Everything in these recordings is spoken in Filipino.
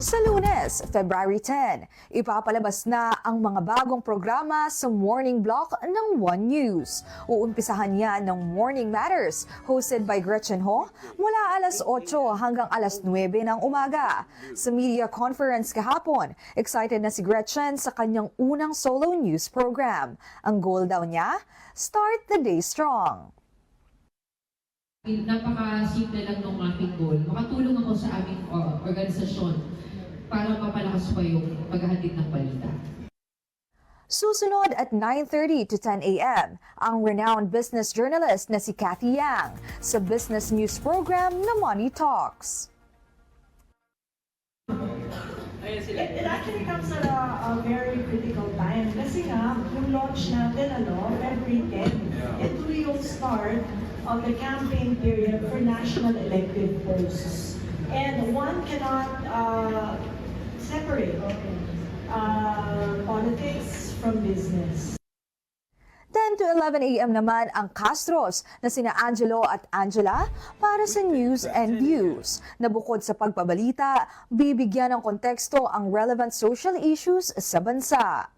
Sa Lunes, February 10, ipapalabas na ang mga bagong programa sa morning block ng One News. Uumpisahan niya ng Morning Matters, hosted by Gretchen Ho, mula alas 8 hanggang alas 9 ng umaga. Sa media conference kahapon, excited na si Gretchen sa kanyang unang solo news program. Ang goal daw niya, start the day strong. Napaka-simple lang ng aking goal. Makatulong ako sa aming organisasyon para mapalakas pa yung paghahatid ng balita. Susunod at 9:30 to 10 a.m., ang renowned business journalist na si Cathy Yang sa business news program na Money Talks. It actually comes at a very critical time kasi nga, yung launch natin, February 10, it will start of the campaign period for national elective posts. And one cannot separate politics from business. 10 to 11 a.m. naman ang Castros na sina Angelo at Angela para sa News and Views. Na bukod sa pagpabalita, bibigyan ng konteksto ang relevant social issues sa bansa.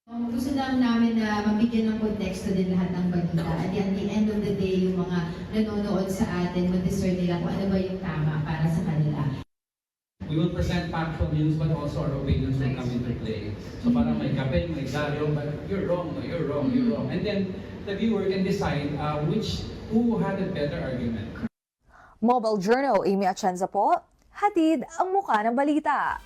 Gusto lang namin na mabigyan ng konteksto din lahat ng balita. At at the end of the day, yung mga nanonood sa atin, mag-discern nila kung ano ba yung tama para sa kanila. We will present factual news, but also our opinions will come into play. So parang may kapit, may garyo, but you're wrong, you're wrong, you're wrong. And then the viewer can decide who had a better argument. Mobile Journal, Amy Atienza po, hatid ang muka ng balita.